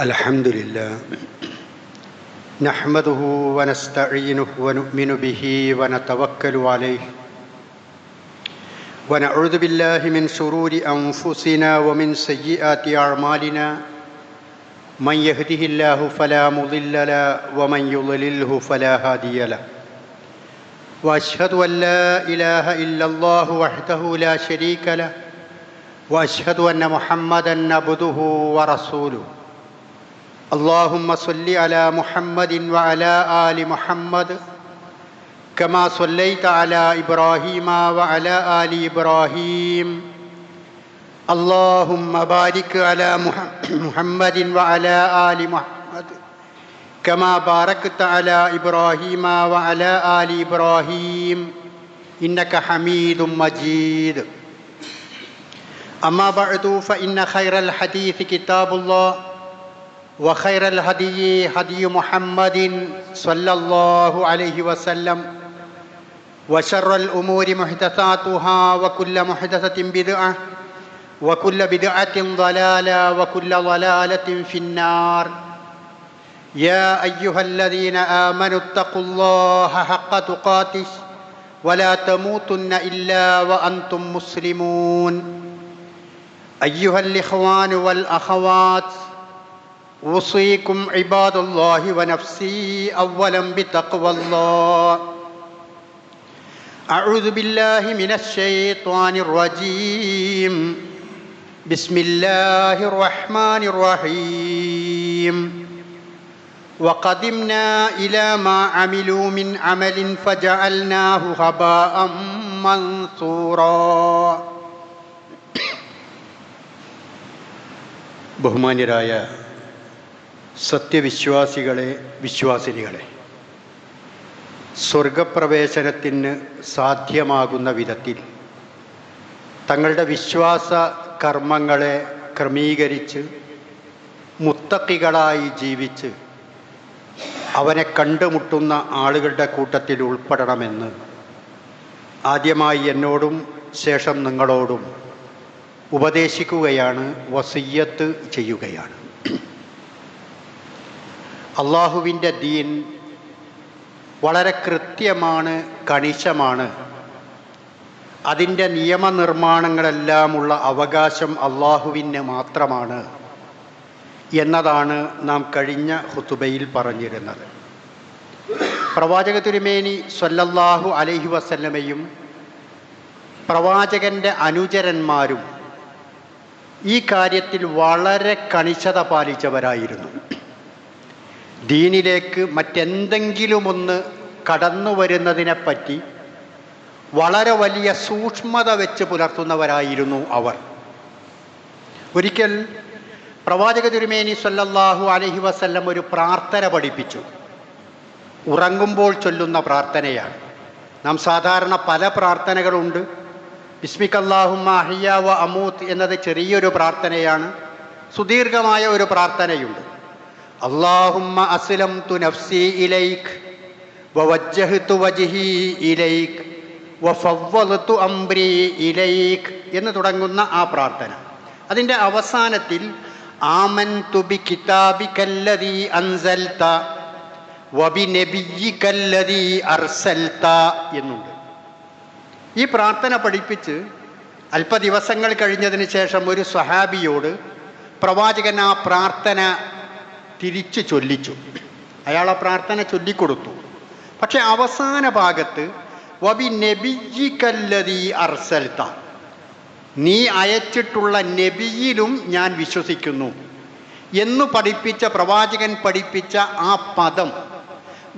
الحمد لله نحمده ونستعينه ونؤمن به ونتوكل عليه ونعوذ بالله من شرور أنفسنا ومن سيئات أعمالنا من يهده الله فلا مضل له ومن يضلله فلا هادي له وأشهد أن لا إله إلا الله وحده لا شريك له وأشهد أن محمدًا عبده ورسوله اللهم صل على محمد وعلى آل محمد كما صليت على إبراهيم وعلى آل إبراهيم اللهم بارك على محمد وعلى آل محمد كما باركت على إبراهيم وعلى آل إبراهيم إنك حميد مجيد أما بعد فإن خير الحديث كتاب الله وخير الهدي هدي محمد صلى الله عليه وسلم وشر الأمور محدثاتها وكل محدثة بدعة وكل بدعة ضلالة وكل ضلالة في النار يا أيها الذين آمنوا اتقوا الله حق تقاته ولا تموتن إلا وأنتم مسلمون أيها الإخوان والأخوات أوصيكم عباد الله ونفسي أولا بتقوى الله أعوذ بالله من الشيطان الرجيم بسم الله الرحمن الرحيم وقدمنا إلى ما عملوا من عمل فجعلناه هباء منثورا ബഹുമാന്യരായ സത്യവിശ്വാസികളെ, വിശ്വാസിനികളെ, സ്വർഗപ്രവേശനത്തിന് സാധ്യമാകുന്ന വിധത്തിൽ തങ്ങളുടെ വിശ്വാസ കർമ്മങ്ങളെ ക്രമീകരിച്ച് മുത്തഖികളായി ജീവിച്ച് അവനെ കണ്ടുമുട്ടുന്ന ആളുകളുടെ കൂട്ടത്തിൽ ഉൾപ്പെടണമെന്ന് ആദ്യമായി എന്നോടും ശേഷം നിങ്ങളോടും ഉപദേശിക്കുകയാണ്, വസിയ്യത്ത് ചെയ്യുകയാണ്. അള്ളാഹുവിൻ്റെ ദീൻ വളരെ കൃത്യമാണ്, കണിശമാണ്. അതിൻ്റെ നിയമനിർമ്മാണങ്ങളെല്ലാമുള്ള അവകാശം അള്ളാഹുവിന് മാത്രമാണ് എന്നതാണ് നാം കഴിഞ്ഞ ഖുതുബയിൽ പറഞ്ഞിരുന്നത്. പ്രവാചക തിരുമേനി സ്വല്ലല്ലാഹു അലൈഹി വസല്ലമയും പ്രവാചകൻ്റെ അനുചരന്മാരും ഈ കാര്യത്തിൽ വളരെ കണിശത പാലിച്ചവരായിരുന്നു. ദീനിലേക്ക് മറ്റെന്തെങ്കിലുമൊന്ന് കടന്നു വരുന്നതിനെപ്പറ്റി വളരെ വലിയ സൂക്ഷ്മത വെച്ച് പുലർത്തുന്നവരായിരുന്നു അവർ. ഒരിക്കൽ പ്രവാചക തിരുമേനി സ്വല്ലല്ലാഹു അലൈഹി വസല്ലം ഒരു പ്രാർത്ഥന പഠിപ്പിച്ചു. ഉറങ്ങുമ്പോൾ ചൊല്ലുന്ന പ്രാർത്ഥനയാണ്. നാം സാധാരണ പല പ്രാർത്ഥനകളുണ്ട്. ബിസ്മിക്കല്ലാഹുമ്മ അഹ്യ വ അമൂത്ത് എന്നത് ചെറിയൊരു പ്രാർത്ഥനയാണ്. സുദീർഘമായ ഒരു പ്രാർത്ഥനയുണ്ട്. അല്ലാഹുമ്മ അസ്ലംതു നഫ്സി ഇലൈക് വവജ്ജഹ്തു വജ്ഹി ഇലൈക് വഫവ്വൽതു അംരി ഇലൈക് എന്ന് തുടങ്ങുന്ന ആ പ്രാർത്ഥന. അതിൻ്റെ അവസാനത്തിൽ ആമൻതു ബി കിതാബികല്ലദീ അൻസൽത വബി നബിയ്യികല്ലദീ അർസൽത എന്നുണ്ട്. ഈ പ്രാർത്ഥന പഠിപ്പിച്ച് അല്പ ദിവസങ്ങൾ കഴിഞ്ഞതിന് ശേഷം ഒരു സ്വഹാബിയോട് പ്രവാചകൻ ആ പ്രാർത്ഥന തിരിച്ചു ചൊല്ലിച്ചു. അയാൾ ആ പ്രാർത്ഥന ചൊല്ലിക്കൊടുത്തു. പക്ഷെ അവസാന ഭാഗത്ത് വബി നബിയ്യികല്ലദീ അർസൽത, നീ അയച്ചിട്ടുള്ള നബിയിലും ഞാൻ വിശ്വസിക്കുന്നു എന്ന് പഠിപ്പിച്ച പ്രവാചകൻ പഠിപ്പിച്ച ആ പദം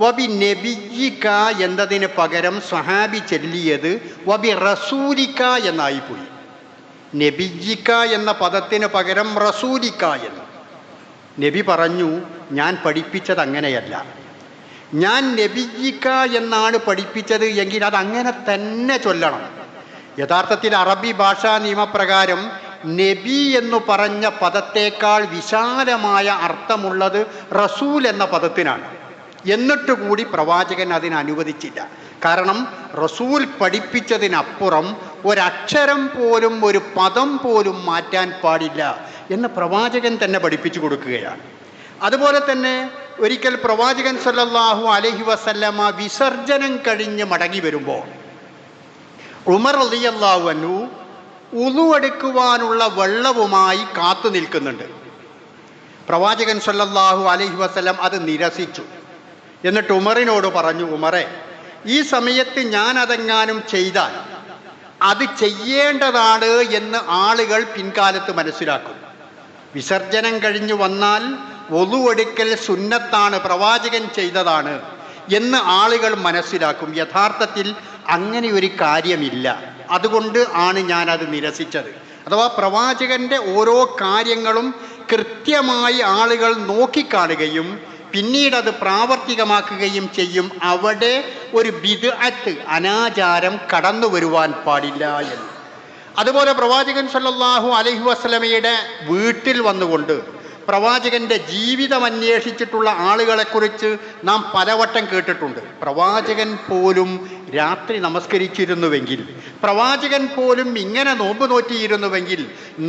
വബി നബിയ്യിക എന്നതിന് പകരം സ്വഹാബി ചൊല്ലിയത് വബി റസൂലിക എന്നായിപ്പോയി. നബിയ്യിക എന്ന പദത്തിന് പകരം റസൂലിക എന്ന്. നബി പറഞ്ഞു, ഞാൻ പഠിപ്പിച്ചത് അങ്ങനെയല്ല, ഞാൻ നബിയ്യിക എന്നാണ് പഠിപ്പിച്ചത് എങ്കിൽ അതങ്ങനെ തന്നെ ചൊല്ലണം. യഥാർത്ഥത്തിൽ അറബി ഭാഷാ നിയമപ്രകാരം നബി എന്ന് പറഞ്ഞ പദത്തേക്കാൾ വിശാലമായ അർത്ഥമുള്ളത് റസൂൽ എന്ന പദത്തിനാണ്. എന്നിട്ട് കൂടി പ്രവാചകൻ അതിന് അനുവദിച്ചില്ല. കാരണം റസൂൽ പഠിപ്പിച്ചതിനപ്പുറം ഒരക്ഷരം പോലും ഒരു പദം പോലും മാറ്റാൻ പാടില്ല എന്ന് പ്രവാചകൻ തന്നെ പഠിപ്പിച്ചു കൊടുക്കുകയാണ്. അതുപോലെ തന്നെ ഒരിക്കൽ പ്രവാചകൻ സല്ലല്ലാഹു അലൈഹി വസല്ലമ വിസർജനം കഴിഞ്ഞ് മടങ്ങി വരുമ്പോൾ ഉമർ റളിയല്ലാഹു അൻഹു ഉളു എടുക്കുവാനുള്ള വെള്ളവുമായി കാത്തു നിൽക്കുന്നുണ്ട്. പ്രവാചകൻ സല്ലല്ലാഹു അലൈഹി വസല്ലം അത് നിരസിച്ചു. എന്നിട്ട് ഉമറിനോട് പറഞ്ഞു, ഉമറെ, ഈ സമയത്ത് ഞാൻ അതെങ്ങാനും ചെയ്താൽ അത് ചെയ്യേണ്ടതാണ് എന്ന് ആളുകൾ പിൻകാലത്ത് മനസ്സിലാക്കും. വിസർജനം കഴിഞ്ഞു വന്നാൽ വുളു എടുക്കൽ സുന്നത്താണ്, പ്രവാചകൻ ചെയ്തതാണ് എന്ന് ആളുകൾ മനസ്സിലാക്കും. യഥാർത്ഥത്തിൽ അങ്ങനെ ഒരു കാര്യമില്ല. അതുകൊണ്ട് ആണ് ഞാനത് നിരസിച്ചത്. അഥവാ പ്രവാചകന്റെ ഓരോ കാര്യങ്ങളും കൃത്യമായി ആളുകൾ നോക്കിക്കാണുകയും പിന്നീട് അത് പ്രാവർത്തികമാക്കുകയും ചെയ്യും. അവിടെ ഒരു ബിദ്അത്ത്, അനാചാരം കടന്നു വരുവാൻ പാടില്ല എന്ന്. അതുപോലെ പ്രവാചകൻ സല്ലല്ലാഹു അലൈഹി വസല്ലമയുടെ വീട്ടിൽ വന്നുകൊണ്ട് പ്രവാചകന്റെ ജീവിതം അന്വേഷിച്ചിട്ടുള്ള ആളുകളെക്കുറിച്ച് നാം പലവട്ടം കേട്ടിട്ടുണ്ട്. പ്രവാചകൻ പോലും രാത്രി നമസ്കരിച്ചിരുന്നുവെങ്കിൽ, പ്രവാചകൻ പോലും ഇങ്ങനെ നോമ്പ് നോറ്റിയിരുന്നുവെങ്കിൽ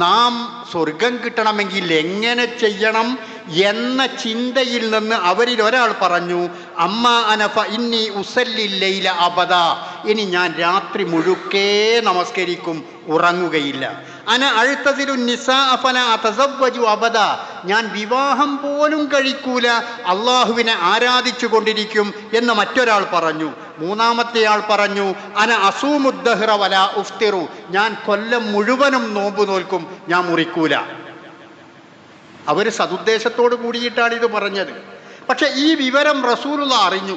നാം സ്വർഗം കിട്ടണമെങ്കിൽ എങ്ങനെ ചെയ്യണം എന്ന ചിന്തയിൽ നിന്ന് അവരിൽ ഒരാൾ പറഞ്ഞു, അമ്മ അനഫ ഇന്നി ഉസല്ലില്ലൈല അബദ, ഇനി ഞാൻ രാത്രി മുഴുക്കേ നമസ്കരിക്കും, ഉറങ്ങുകയില്ല. അന അഴുത്തതിലു നിസാ ഫല അതസവ്വജു അബദ, ഞാൻ വിവാഹം പോലും കഴിക്കൂല, അള്ളാഹുവിനെ ആരാധിച്ചു കൊണ്ടിരിക്കും എന്ന് മറ്റൊരാൾ പറഞ്ഞു. മൂന്നാമത്തെ ആൾ പറഞ്ഞു, അന അസൂമുദ്ദഹ്റ വല ഉഫ്തിറു, ഞാൻ കൊല്ലം മുഴുവനും നോമ്പ് നോൽക്കും, ഞാൻ മുറിക്കൂല. അവർ സതുദ്ദേശത്തോട് കൂടിയിട്ടാണ് ഇത് പറഞ്ഞത്. പക്ഷെ ഈ വിവരം റസൂലുള്ള അറിഞ്ഞു.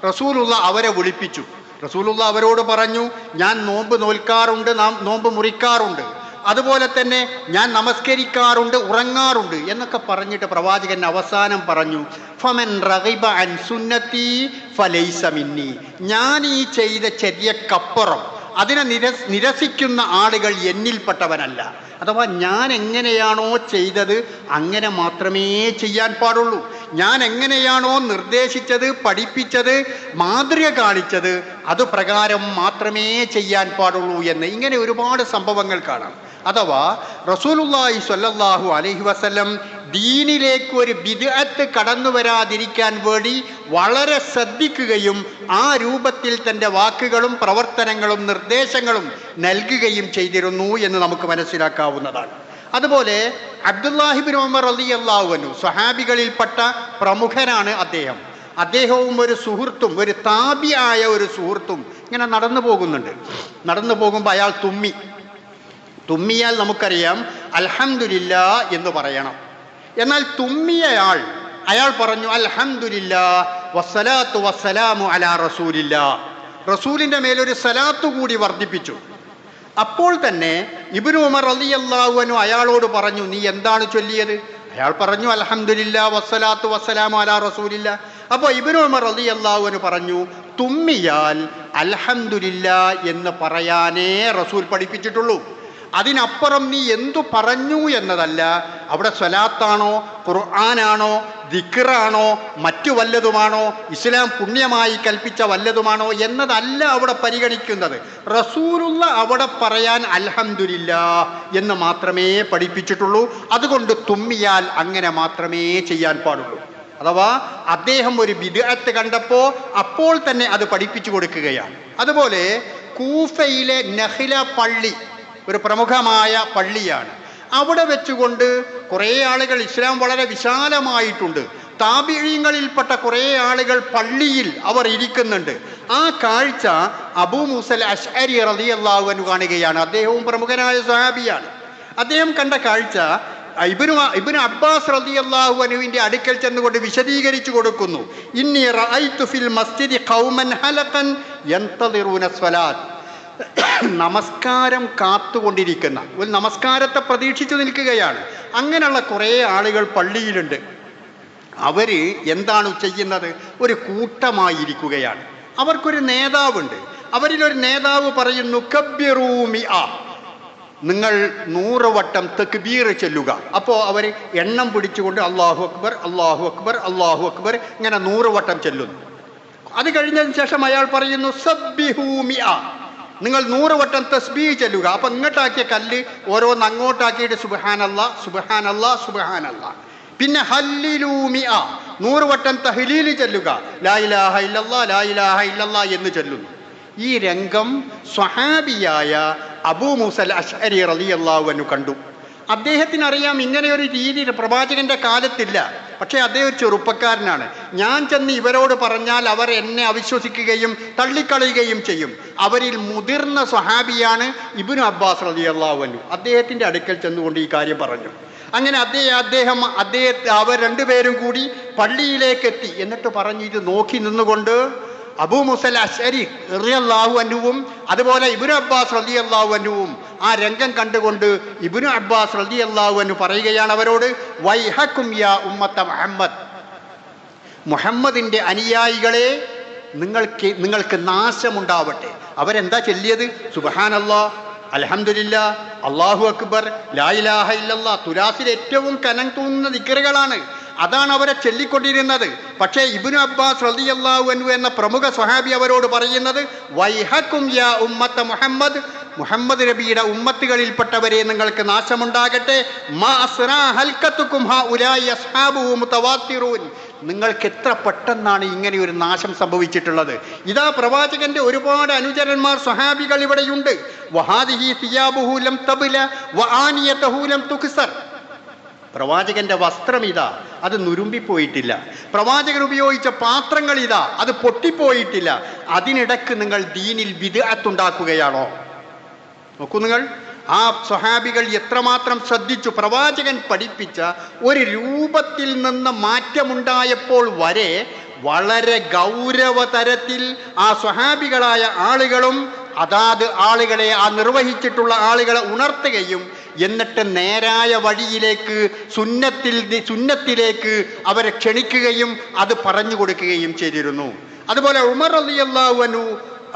റസൂലുള്ള അവരെ വിളിപ്പിച്ചു. റസൂലുള്ള അവരോട് പറഞ്ഞു, ഞാൻ നോമ്പ് നോൽക്കാറുണ്ട്, നോമ്പ് മുറിക്കാറുണ്ട്, അതുപോലെ തന്നെ ഞാൻ നമസ്കരിക്കാറുണ്ട്, ഉറങ്ങാറുണ്ട് എന്നൊക്കെ പറഞ്ഞിട്ട് പ്രവാചകൻ അവസാനം പറഞ്ഞു, ഫമൻ റഗിബ അൻ സുന്നത്തി ഫലൈസ മിന്നി, ഞാൻ ഈ ചെയ്ത ചര്യക്കപ്പുറം അതിനെ നിരസിക്കുന്ന ആളുകൾ എന്നിൽപ്പെട്ടവനല്ല. അഥവാ ഞാൻ എങ്ങനെയാണോ ചെയ്തത് അങ്ങനെ മാത്രമേ ചെയ്യാൻ പാടുള്ളൂ. ഞാൻ എങ്ങനെയാണോ നിർദ്ദേശിച്ചത്, പഠിപ്പിച്ചത്, മാതൃക കാണിച്ചത്, അതുപ്രകാരം മാത്രമേ ചെയ്യാൻ പാടുള്ളൂ എന്ന്. ഇങ്ങനെ ഒരുപാട് സംഭവങ്ങൾ കാണാം. അഥവാ റസൂലുള്ളാഹി സ്വല്ലല്ലാഹു അലൈഹി വസല്ലം ദീനിലേക്ക് ഒരു ബിദ്അത്ത് കടന്നു വരാതിരിക്കാൻ വേണ്ടി വളരെ ശ്രദ്ധിക്കുകയും ആ രൂപത്തിൽ തൻ്റെ വാക്കുകളും പ്രവർത്തനങ്ങളും നിർദ്ദേശങ്ങളും നൽകുകയും ചെയ്തിരുന്നു എന്ന് നമുക്ക് മനസ്സിലാക്കാവുന്നതാണ്. അതുപോലെ അബ്ദുല്ലാഹിബ്നു ഉമർ റളിയല്ലാഹു അൻഹു സ്വഹാബികളിൽപ്പെട്ട പ്രമുഖനാണ് അദ്ദേഹം. അദ്ദേഹവും ഒരു സുഹൃത്തും, ഒരു താബിയായ ഒരു സുഹൃത്തും ഇങ്ങനെ നടന്നു പോകുന്നുണ്ട്. നടന്നു പോകുമ്പോൾ അയാൾ തുമ്മിയാൽ നമുക്കറിയാം അൽഹംദുലില്ലാ എന്ന് പറയണം. എന്നാൽ അയാൾ പറഞ്ഞു അൽഹംദുലില്ലാ വസ്സലാത്തു വസ്സലാമു അലാ റസൂലില്ലാ, റസൂലിൻ്റെ മേലൊരു സലാത്തു കൂടി വർദ്ധിപ്പിച്ചു. അപ്പോൾ തന്നെ ഇബ്നു ഉമർ റളിയല്ലാഹു അൻഹു അയാളോട് പറഞ്ഞു, നീ എന്താണ് ചൊല്ലിയത്? അയാൾ പറഞ്ഞു അൽഹംദുലില്ലാ വസ്സലാത്തു വസ്സലാമു അലാ റസൂലില്ലാ. അപ്പോൾ ഇബ്നു ഉമർ റളിയല്ലാഹു അൻഹു പറഞ്ഞു, തുമ്മിയാൽ അൽഹംദുലില്ലാ എന്ന് പറയാനേ റസൂൽ പഠിപ്പിച്ചിട്ടുള്ളൂ. അതിനപ്പുറം നീ എന്തു പറഞ്ഞു എന്നതല്ല. അവിടെ സ്വലാത്താണോ, ഖുർആനാണോ, ദിക്റാണോ, മറ്റു വല്ലതുമാണോ, ഇസ്ലാം പുണ്യമായി കൽപ്പിച്ച വല്ലതുമാണോ എന്നതല്ല അവിടെ പരിഗണിക്കുന്നത്. റസൂലുള്ള അവിടെ പറയാൻ അൽഹംദുലില്ലാ എന്ന് മാത്രമേ പഠിപ്പിച്ചിട്ടുള്ളൂ. അതുകൊണ്ട് തുമ്മിയാൽ അങ്ങനെ മാത്രമേ ചെയ്യാൻ പാടുള്ളൂ. അഥവാ അദ്ദേഹം ഒരു ബിദ്അത്ത് കണ്ടപ്പോൾ അപ്പോൾ തന്നെ അത് പഠിപ്പിച്ചു കൊടുക്കുകയാണ്. അതുപോലെ കൂഫയിലെ നഖ്ല പള്ളി ഒരു പ്രമുഖമായ പള്ളിയാണ്. അവിടെ വെച്ചുകൊണ്ട് കുറേ ആളുകൾ, ഇസ്ലാം വളരെ വിശാലമായിട്ടുണ്ട്, താബിഈങ്ങളിൽപ്പെട്ട കുറേ ആളുകൾ പള്ളിയിൽ അവർ ഇരിക്കുന്നുണ്ട്. ആ കാഴ്ച അബൂ മൂസൽ അശ്അരി റളിയല്ലാഹു അൻഹു കാണുകയാണ്. അദ്ദേഹവും പ്രമുഖനായ സ്വഹാബിയാണ്. അദ്ദേഹം കണ്ട കാഴ്ച ഇബ്നു അബ്ബാസ് റളിയല്ലാഹു അൻഹുവിൻ്റെ അടുക്കൽ ചെന്നുകൊണ്ട് വിശദീകരിച്ചു കൊടുക്കുന്നു. ഇന്നി റഅയ്തു ഫിൽ മസ്ജിദി ഖൗമൻ ഹലഖൻ യന്തളിറൂന സ്വലാത്ത്, നമസ്കാരം കാത്തുകൊണ്ടിരിക്കുന്ന, ഒരു നമസ്കാരത്തെ പ്രതീക്ഷിച്ചു നിൽക്കുകയാണ്. അങ്ങനെയുള്ള കുറേ ആളുകൾ പള്ളിയിലുണ്ട്. അവർ എന്താണ് ചെയ്യുന്നത്? ഒരു കൂട്ടമായിരിക്കുകയാണ്. അവർക്കൊരു നേതാവുണ്ട്. അവരിലൊരു നേതാവ് പറയുന്നു, കബ്ബിറൂ മിഅ, നിങ്ങൾ 100 വട്ടം തക്ബീർ ചൊല്ലുക. അപ്പോൾ അവർ എണ്ണം പിടിച്ചുകൊണ്ട് അല്ലാഹു അക്ബർ അല്ലാഹു അക്ബർ അല്ലാഹു അക്ബർ ഇങ്ങനെ 100 വട്ടം ചൊല്ലുന്നു. അത് കഴിഞ്ഞതിന് ശേഷം അയാൾ പറയുന്നു, സബ്ബിഹൂ മിഅ, നിങ്ങൾ 100 വട്ടം തസ്ബീഹ് ചൊല്ലുക. അപ്പം ഇങ്ങോട്ടാക്കിയ കല്ല് ഓരോന്ന് അങ്ങോട്ടാക്കിയിട്ട് സുബ്ഹാനല്ലാ സുബ്ഹാനല്ലാ സുബ്ഹാനല്ലാ. പിന്നെ ഹല്ലിലൂ മിഅ 100 വട്ടം തഹ്ലീൽ ചൊല്ലുക, ലാ ഇലാഹ ഇല്ലല്ലാഹ് ലാ ഇലാഹ ഇല്ലല്ലാഹ് എന്ന് ചൊല്ലുന്നു. ഈ രംഗം സ്വഹാബിയായ അബൂ മൂസൽ അശ്അരി റളിയല്ലാഹു അൻഹു കണ്ടു. അദ്ദേഹത്തിന് അറിയാം ഇങ്ങനെ ഒരു രീതി പ്രവാചകന്റെ കാലത്തില്ല. പക്ഷേ അദ്ദേഹം ഒരു ചെറുപ്പക്കാരനാണ്. ഞാൻ ചെന്ന് ഇവരോട് പറഞ്ഞാൽ അവർ എന്നെ അവിശ്വസിക്കുകയും തള്ളിക്കളയുകയും ചെയ്യും. അവരിൽ മുതിർന്ന സ്വഹാബിയാണ് ഇബ്നു അബ്ബാസ് റളിയല്ലാഹു അൻഹു. അദ്ദേഹത്തിന്റെ അടുക്കൽ ചെന്നുകൊണ്ട് ഈ കാര്യം പറഞ്ഞു. അങ്ങനെ അവർ രണ്ടുപേരും കൂടി പള്ളിയിലേക്ക് എത്തി. എന്നിട്ട് പറഞ്ഞു, ഇത് നോക്കി നിന്നുകൊണ്ട് അബൂ മൂസൽ അശ്അരി റളിയല്ലാഹു അൻഹുവും അതുപോലെ ഇബ്നു അബ്ബാസ് റളിയല്ലാഹു അൻഹുവും ആ രംഗം കണ്ടുകൊണ്ട് ഇബ്നു അബ്ബാസ് റളിയല്ലാഹു അൻഹു പറയുകയാണ് അവരോട്, വൈഹക്കും യാ ഉമ്മത്ത മുഹമ്മദ്, മുഹമ്മദിന്റെ അനുയായികളെ നിങ്ങൾക്ക് നാശമുണ്ടാവട്ടെ. അവരെന്താ ചൊല്ലിയത്? സുബ്ഹാനല്ലാഹ്, അൽഹംദുലില്ലാഹ്, അല്ലാഹു അക്ബർ, ലാ ഇലാഹ ഇല്ലല്ലാഹ്. തുലാസിൽ ഏറ്റവും കനം തൂങ്ങുന്ന ദിക്റുകളാണ്. അതാണ് അവരെ ചൊല്ലിക്കൊണ്ടിരുന്നത്. പക്ഷേ ഇബ്നു അബ്ബാസ് റളിയല്ലാഹു അൻഹു എന്ന പ്രമുഖ സ്വഹാബി അവരോട് പറയുന്നത്, വൈഹക്കും യാ ഉമ്മത്ത മുഹമ്മദ്, മുഹമ്മദ് നബിയുടെ ഉമ്മത്തുകളിൽപ്പെട്ടവരെ നിങ്ങൾക്ക് നാശമുണ്ടാകട്ടെ. മാ അസ്റാ ഹൽക്കത്തുക്കും ഹൗലായി അസ്ഹാബുഹു മുതവാത്തിറൂൻ. നിങ്ങൾക്ക് എത്ര പെട്ടെന്നാണ് ഇങ്ങനെ ഒരു നാശം സംഭവിച്ചിട്ടുള്ളത്. ഇതാ പ്രവാചകന്റെ ഒരുപാട് അനുചരന്മാർ സ്വഹാബികൾ ഇവിടെയുണ്ട്. വഹാദിഹി സിയാബുഹു ലം തബ്ല വആനിയതുഹു ലം തുക്സർ. പ്രവാചകന്റെ വസ്ത്രം ഇതാ, അത് നുരുമ്പിപ്പോയിട്ടില്ല. പ്രവാചകൻ ഉപയോഗിച്ച പാത്രങ്ങൾ ഇതാ, അത് പൊട്ടിപ്പോയിട്ടില്ല. അതിനിടക്ക് നിങ്ങൾ ദീനിൽ ബിദ്അത്തുണ്ടാക്കുകയാണോ? നോക്കൂ നിങ്ങൾ, ആ സ്വഹാബികൾ എത്രമാത്രം ശ്രദ്ധിച്ചു. പ്രവാചകൻ പഠിപ്പിച്ച ഒരു രൂപത്തിൽ നിന്ന് മാറ്റമുണ്ടായപ്പോൾ വരെ വളരെ ഗൗരവതരത്തിൽ ആ സ്വഹാബികളായ ആളുകളും അതാത് ആളുകളെ, ആ നിർവഹിച്ചിട്ടുള്ള ആളുകളെ ഉണർത്തുകയും എന്നിട്ട് നേരായ വഴിയിലേക്ക് സുന്നത്തിലേക്ക് അവരെ ക്ഷണിക്കുകയും അത് പറഞ്ഞു കൊടുക്കുകയും ചെയ്തിരുന്നു. അതുപോലെ ഉമർ റളിയല്ലാഹു അൻഹു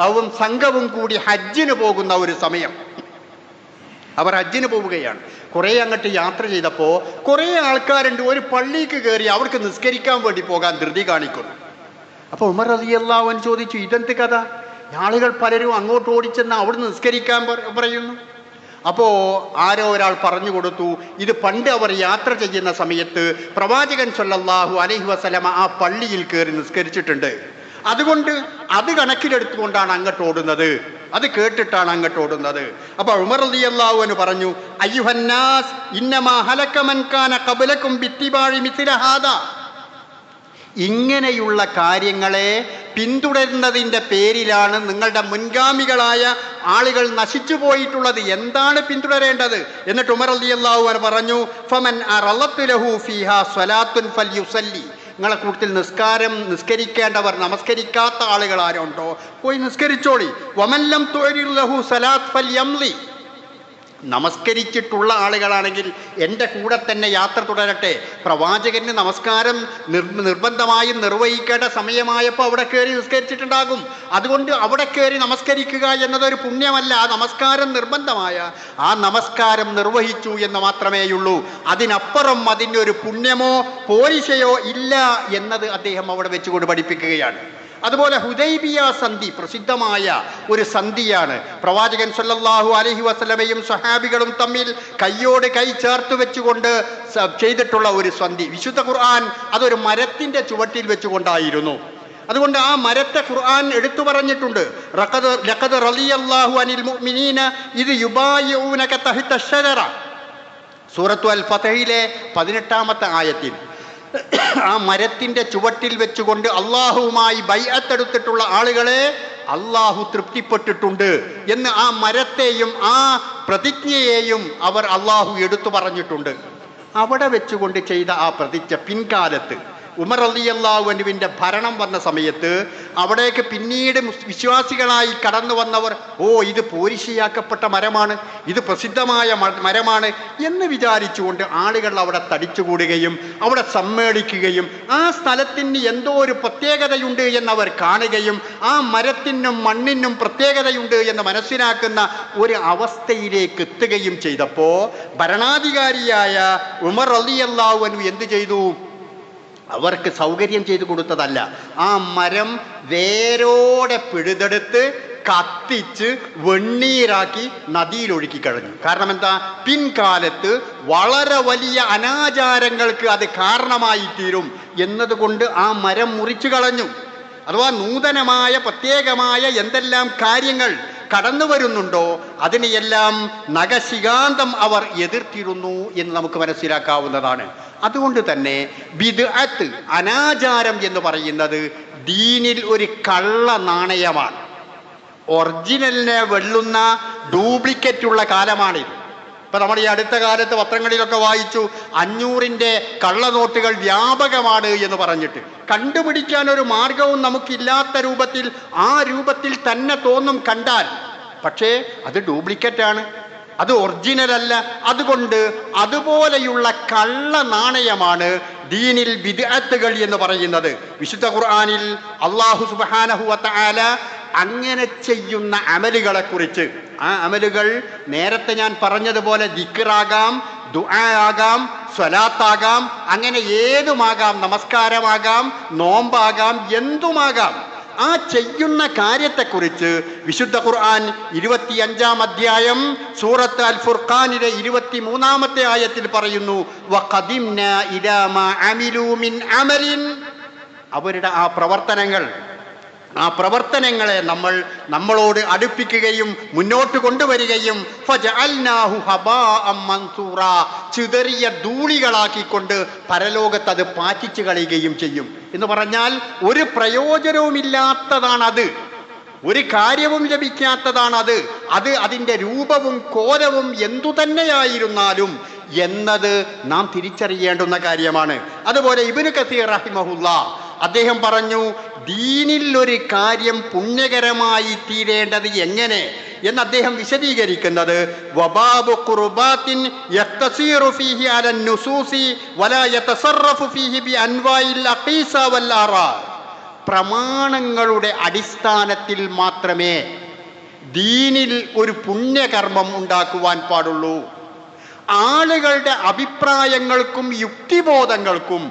അവരും സംഘവും കൂടി ഹജ്ജിന് പോകുന്ന ഒരു സമയം, അവർ ഹജ്ജിന് പോവുകയാണ്. കുറേ അങ്ങോട്ട് യാത്ര ചെയ്തപ്പോൾ കുറേ ആൾക്കാരുണ്ട്. ഒരു പള്ളിക്ക് കയറി അവർക്ക് നിസ്കരിക്കാൻ വേണ്ടി പോകാൻ ധൃതി കാണിക്കുന്നു. അപ്പോൾ ഉമർ റളിയല്ലാഹു അൻഹു ചോദിച്ചു, ഇതെന്ത് കഥ? ആളുകൾ പലരും അങ്ങോട്ട് ഓടിച്ചെന്ന് അവിടുന്ന് നിസ്കരിക്കാൻ പറയുന്നു. അപ്പോൾ ആരോ ഒരാൾ പറഞ്ഞു കൊടുത്തു, ഇത് പണ്ട് അവർ യാത്ര ചെയ്യുന്ന സമയത്ത് പ്രവാചകൻ സല്ലല്ലാഹു അലൈഹി വസല്ലമ ആ പള്ളിയിൽ കയറി നിസ്കരിച്ചിട്ടുണ്ട്. അതുകൊണ്ട് അത് കണക്കിലെടുത്തുകൊണ്ടാണ് അങ്ങോട്ട് ഓടുന്നത്, അത് കേട്ടിട്ടാണ് അങ്ങോട്ട് ഓടുന്നത്. അപ്പോൾ ഉമർ റളിയല്ലാഹു അൻഹു പറഞ്ഞു, അയ്യുഹന്നാസ് ഇന്നമാ ഹലക മൻ കാന ഖബലകും ബിത്തിബാഇ മിസ്ല ഹാദാ. ഇങ്ങനെയുള്ള കാര്യങ്ങളെ പിന്തുടരുന്നതിൻ്റെ പേരിലാണ് നിങ്ങളുടെ മുൻഗാമികളായ ആളുകൾ നശിച്ചു പോയിട്ടുള്ളത്. എന്താണ് പിന്തുടരേണ്ടത്? എന്നിട്ട് ഉമർ റളിയല്ലാഹു അൻഹു പറഞ്ഞു, ഫമൻ അറളതു ലഹു ഫീഹാ സ്വലാത്തുൻ ഫൽയുസല്ലി. നിങ്ങളെ കൂട്ടത്തിൽ നിസ്കരിക്കേണ്ടവർ, നമസ്കരിക്കാത്ത ആളുകൾ ആരുണ്ടോ പോയി നിസ്കരിച്ചോളി. വമൻ ലം തുഅരിർ ലഹു സ്വലാത്ത് ഫൽയംളി. നമസ്കരിച്ചിട്ടുള്ള ആളുകളാണെങ്കിൽ എൻ്റെ കൂടെ തന്നെ യാത്ര തുടരട്ടെ. പ്രവാചകന് നമസ്കാരം നിർബന്ധമായും നിർവഹിക്കേണ്ട സമയമായപ്പോൾ അവിടെ കയറി നിസ്കരിച്ചിട്ടുണ്ടാകും. അതുകൊണ്ട് അവിടെ കയറി നമസ്കരിക്കുക എന്നതൊരു പുണ്യമല്ല. ആ നമസ്കാരം നിർബന്ധമായ ആ നമസ്കാരം നിർവഹിച്ചു എന്ന് മാത്രമേയുള്ളൂ. അതിനപ്പുറം അതിനൊരു പുണ്യമോ പോരിശയോ ഇല്ല എന്നത് അദ്ദേഹം അവിടെ വെച്ചുകൊണ്ട് പഠിപ്പിക്കുകയാണ്. അതുപോലെ ഹുദൈബിയ സന്ധി പ്രസിദ്ധമായ ഒരു സന്ധിയാണ്. പ്രവാചകൻ സല്ലല്ലാഹു അലൈഹി വസല്ലമയും സ്വഹാബികളും തമ്മിൽ കൈയോട് കൈ ചേർത്ത് വെച്ചുകൊണ്ട് ചെയ്തിട്ടുള്ള ഒരു സന്ധി. വിശുദ്ധ ഖുർആൻ അതൊരു മരത്തിന്റെ ചുവട്ടിൽ വെച്ചുകൊണ്ടായിരുന്നു. അതുകൊണ്ട് ആ മരത്തെ ഖുർആൻ എടുത്തു പറഞ്ഞിട്ടുണ്ട്. ലഖദ് റളിയല്ലാഹു അനിൽ മുഅ്മിനീന ഇദ് യുബായിഊനക തഹ്ത അശ്ശജറ. സൂറത്തു അൽ ഫതഹിലെ 18-ാമത്തെ ആയത്തിൽ ആ മരത്തിന്റെ ചുവട്ടിൽ വെച്ചുകൊണ്ട് അള്ളാഹുവുമായി ബൈഅത്തെടുത്തിട്ടുള്ള ആളുകളെ അള്ളാഹു തൃപ്തിപ്പെട്ടിട്ടുണ്ട് എന്ന് ആ മരത്തെയും ആ പ്രതിജ്ഞയെയും അള്ളാഹു എടുത്തു പറഞ്ഞിട്ടുണ്ട്. അവിടെ വെച്ചുകൊണ്ട് ചെയ്ത ആ പ്രതിജ്ഞ പിൻകാലത്ത് ഉമർ റളിയല്ലാഹു അൻഹുവിൻ്റെ ഭരണം വന്ന സമയത്ത് അവിടേക്ക് പിന്നീട് വിശ്വാസികളായി കടന്നു വന്നവർ, ഇത് പോരിശയാക്കപ്പെട്ട മരമാണ്, ഇത് പ്രസിദ്ധമായ മരമാണ് എന്ന് വിചാരിച്ചുകൊണ്ട് ആളുകൾ അവിടെ തടിച്ചുകൂടുകയും അവിടെ സമ്മേളിക്കുകയും ആ സ്ഥലത്തിന് എന്തോ ഒരു പ്രത്യേകതയുണ്ട് എന്നവർ കാണുകയും ആ മരത്തിനും മണ്ണിനും പ്രത്യേകതയുണ്ട് എന്ന് മനസ്സിലാക്കുന്ന ഒരു അവസ്ഥയിലേക്ക് എത്തുകയും ചെയ്തപ്പോൾ ഭരണാധികാരിയായ ഉമർ റളിയല്ലാഹു അൻഹു എന്തു ചെയ്തു? അവർക്ക് സൗകര്യം ചെയ്തു കൊടുത്തതല്ല, ആ മരം വേരോടെ പിഴുതെടുത്ത് കത്തിച്ച് വെണ്ണീരാക്കി നദിയിലൊഴുക്കി കളഞ്ഞു. കാരണം എന്താ? പിൻകാലത്ത് വളരെ വലിയ അനാചാരങ്ങൾക്ക് അത് കാരണമായി തീരും എന്നതുകൊണ്ട് ആ മരം മുറിച്ചു കളഞ്ഞു. അഥവാ നൂതനമായ പ്രത്യേകമായ എന്തെല്ലാം കാര്യങ്ങൾ കടന്നു വരുന്നുണ്ടോ അതിനെയെല്ലാം നഖശികാന്തം അവർ എതിർത്തിരുന്നു എന്ന് നമുക്ക് മനസ്സിലാക്കാവുന്നതാണ്. അതുകൊണ്ട് തന്നെ ബിദ്അത്ത്, അനാചാരം എന്ന് പറയുന്നത് ദീനിൽ ഒരു കള്ള നാണയമാണ്. ഒറിജിനലിനെ വെല്ലുന്ന ഡ്യൂപ്ലിക്കേറ്റുള്ള കാലമാണിത്. ഇപ്പൊ നമ്മൾ ഈ അടുത്ത കാലത്ത് പത്രങ്ങളിലൊക്കെ വായിച്ചു 500-ന്റെ കള്ളനോട്ടുകൾ വ്യാപകമാണ് എന്ന് പറഞ്ഞിട്ട്. കണ്ടുപിടിക്കാൻ ഒരു മാർഗവും നമുക്കില്ലാത്ത രൂപത്തിൽ ആ രൂപത്തിൽ തന്നെ തോന്നും കണ്ടാൽ. പക്ഷേ അത് ഡ്യൂപ്ലിക്കേറ്റാണ്, അത് ഒറിജിനൽ അല്ല. അതുകൊണ്ട് അതുപോലെയുള്ള കള്ള നാണയമാണ് ദീനിൽ ബിദ്അത്തുകൾ എന്ന് പറയുന്നത്. വിശുദ്ധ ഖുർആനിൽ അല്ലാഹു സുബ്ഹാനഹു വ തആല അങ്ങനെ ചെയ്യുന്ന അമലുകളെ കുറിച്ച്, ആ അമലുകൾ നേരത്തെ ഞാൻ പറഞ്ഞതുപോലെ ദിക്റാകാം, ദുആ ആകാം, സ്വലാത്താകാം, അങ്ങനെ ഏതുമാകാം, നമസ്കാരമാകാം, നോമ്പാകാം, എന്തുമാകാം. ആ ചെയ്യുന്ന കാര്യത്തെക്കുറിച്ച് വിശുദ്ധ ഖുർആൻ 25-ാം അധ്യായം സൂറത്ത് അൽ ഫുർഖാനിലെ 23-ാമത്തെ ആയത്തിൽ പറയുന്നു, വഖദിംനാ ഇലാ മാ അമിലൂ മിൻ അമലിൻ. അവരുടെ ആ പ്രവർത്തനങ്ങളെ നമ്മളോട് അടുപ്പിക്കുകയും മുന്നോട്ട് കൊണ്ടുവരികയും ഫജഅൽനാഹു ഹബാഅം മൻസൂറാ, ചിതറിയ ധൂളികളാക്കിക്കൊണ്ട് പരലോകത്ത് അത് പാറ്റിച്ചു കളയുകയും ചെയ്യും. എന്ന് പറഞ്ഞാൽ ഒരു പ്രയോജനവുമില്ലാത്തതാണത്, ഒരു കാര്യവും ലഭിക്കാത്തതാണത്. അത് അതിൻ്റെ രൂപവും കോലവും എന്തു തന്നെയായിരുന്നാലും എന്നത് നാം തിരിച്ചറിയേണ്ടുന്ന കാര്യമാണ്. അതുപോലെ ഇബ്നു കസീർ റഹിമഹുല്ലാ അദ്ദേഹം പറഞ്ഞു, ദീനിൽ ഒരു കാര്യം പുണ്യകരമായി തീരേണ്ടത് എങ്ങനെ എന്ന് അദ്ദേഹം വിശദീകരിക്കുന്നത്, വബാബു ഖുർബാത്തിൻ യഖ്തസീറു ഫീഹി അലൻ നുസൂസി വലാ യതസറഫു ഫീഹി ബി അൻവാഇൽ അഖീസ വൽ ആറാ. പ്രമാണങ്ങളുടെ അടിസ്ഥാനത്തിൽ മാത്രമേ ദീനിൽ ഒരു പുണ്യകർമ്മം ഉണ്ടാക്കുവാൻ പാടുള്ളൂ. ആളുകളുടെ അഭിപ്രായങ്ങൾക്കും യുക്തിബോധങ്ങൾക്കും